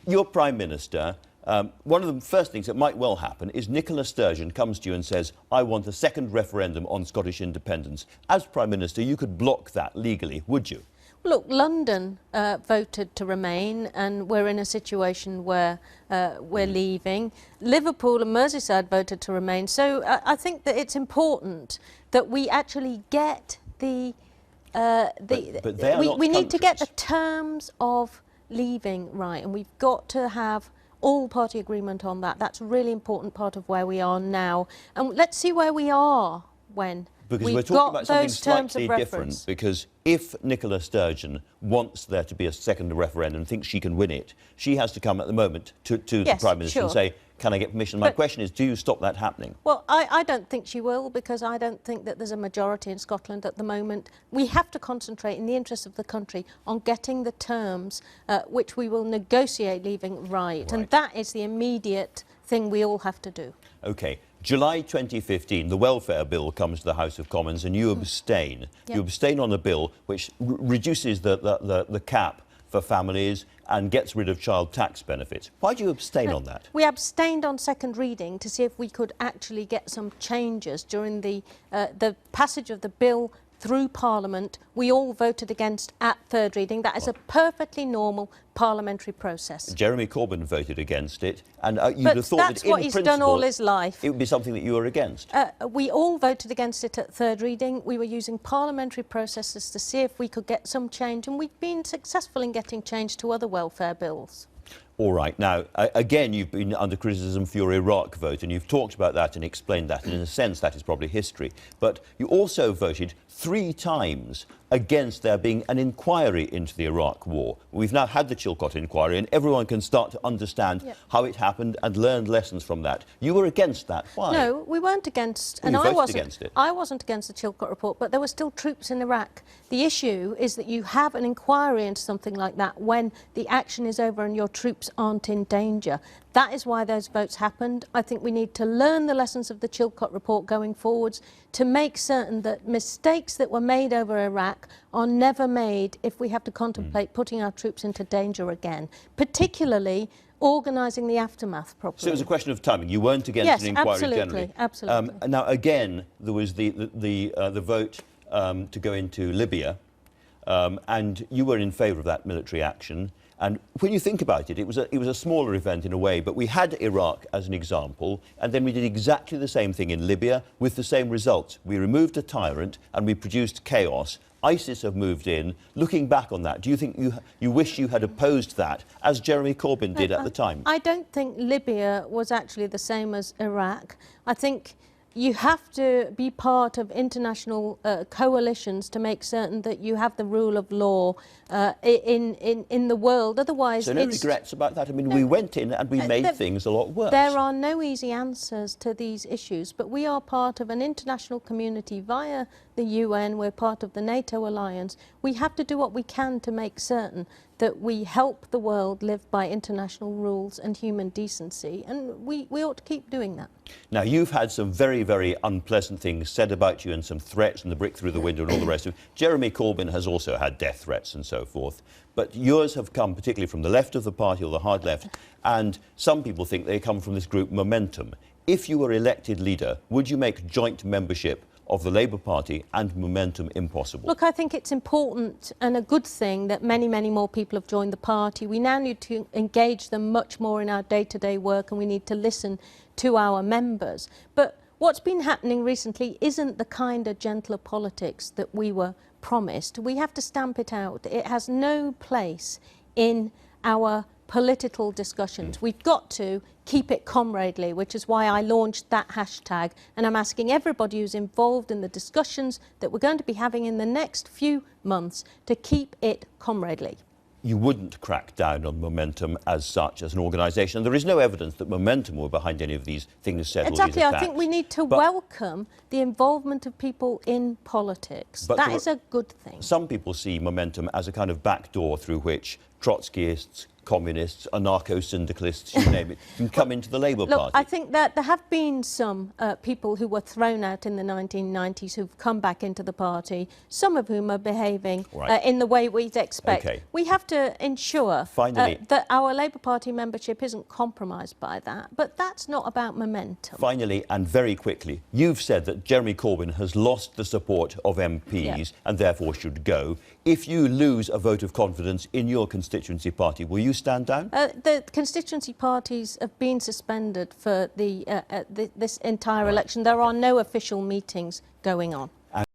You're Prime Minister. One of the first things that might well happen is Nicola Sturgeon comes to you and says, I want a second referendum on Scottish independence. As Prime Minister, you could block that legally, would you? Look, London voted to remain, and we're in a situation where we're leaving. Liverpool and Merseyside voted to remain. So I think that it's important that we actually get we need to get the terms of leaving right, and we've got to have all-party agreement on that. That's a really important part of where we are now. And let's see where we are when because we're talking about something slightly different, because if Nicola Sturgeon wants there to be a second referendum, thinks she can win it, she has to come at the moment to the Prime Minister and say, can I get permission? My question is, do you stop that happening? Well, I don't think she will, because I don't think that there's a majority in Scotland at the moment. We have to concentrate in the interests of the country on getting the terms which we will negotiate leaving right. And that is the immediate thing we all have to do. OK. July 2015, the welfare bill comes to the House of Commons and you abstain. Yep. You abstain on a bill which reduces the cap for families and gets rid of child tax benefits. Why do you abstain on that? We abstained on second reading to see if we could actually get some changes during the passage of the bill through Parliament. We all voted against at third reading. That is a perfectly normal parliamentary process. Jeremy Corbyn voted against it, and you'd have thought that in what he's done all his life. It would be something that you were against. We all voted against it at third reading. We were using parliamentary processes to see if we could get some change, and we've been successful in getting change to other welfare bills. All right. Now, again, you've been under criticism for your Iraq vote, and you've talked about that and explained that, and in a sense that is probably history. But you also voted 3 times against there being an inquiry into the Iraq war. We've now had the Chilcot inquiry, and everyone can start to understand how it happened and learn lessons from that. You were against that. Why? No, we weren't against, and I wasn't against it. I wasn't against the Chilcot report, but there were still troops in Iraq. The issue is that you have an inquiry into something like that when the action is over and your troops aren't in danger. That is why those votes happened. I think we need to learn the lessons of the Chilcot report going forwards to make certain that mistakes that were made over Iraq are never made if we have to contemplate putting our troops into danger again, particularly organising the aftermath properly. So it was a question of timing. You weren't against an inquiry generally. Absolutely. Now, again, there was the vote to go into Libya, and you were in favour of that military action. And when you think about it, it was a smaller event in a way, but we had Iraq as an example, and then we did exactly the same thing in Libya with the same results. We removed a tyrant and we produced chaos. ISIS have moved in. Looking back on that, do you think you wish you had opposed that, as Jeremy Corbyn did at the time? I don't think Libya was actually the same as Iraq. I think you have to be part of international coalitions to make certain that you have the rule of law in the world. Otherwise, so no regrets about that? I mean, we went in and we made things a lot worse. There are no easy answers to these issues, but we are part of an international community via the UN. We're part of the NATO alliance. We have to do what we can to make certain that we help the world live by international rules and human decency, and we ought to keep doing that. Now, you've had some very, very unpleasant things said about you and some threats and the brick through the window and all the rest of it. Jeremy Corbyn has also had death threats and so forth, but yours have come particularly from the left of the party or the hard left, and some people think they come from this group Momentum. If you were elected leader, would you make joint membership of the Labour Party and Momentum impossible? Look, I think it's important and a good thing that many, many more people have joined the party. We now need to engage them much more in our day-to-day work, and we need to listen to our members. But what's been happening recently isn't the kind of gentler politics that we were promised. We have to stamp it out. It has no place in our political discussions. We've got to keep it comradely, which is why I launched that hashtag, and I'm asking everybody who's involved in the discussions that we're going to be having in the next few months to keep it comradely. You wouldn't crack down on Momentum as such, as an organisation. There is no evidence that Momentum were behind any of these things said. Exactly. Or these I think we need to welcome the involvement of people in politics. That is a good thing. Some people see Momentum as a kind of backdoor through which Trotskyists communists, anarcho-syndicalists, you name it, can come into the Labour Look, Party? I think that there have been some people who were thrown out in the 1990s who've come back into the party, some of whom are behaving in the way we'd expect. Okay. We have to ensure Finally, that our Labour Party membership isn't compromised by that, but that's not about momentum. Finally, and very quickly, you've said that Jeremy Corbyn has lost the support of MPs and therefore should go. If you lose a vote of confidence in your constituency party, will you stand down? The constituency parties have been suspended for this entire election. There are no official meetings going on.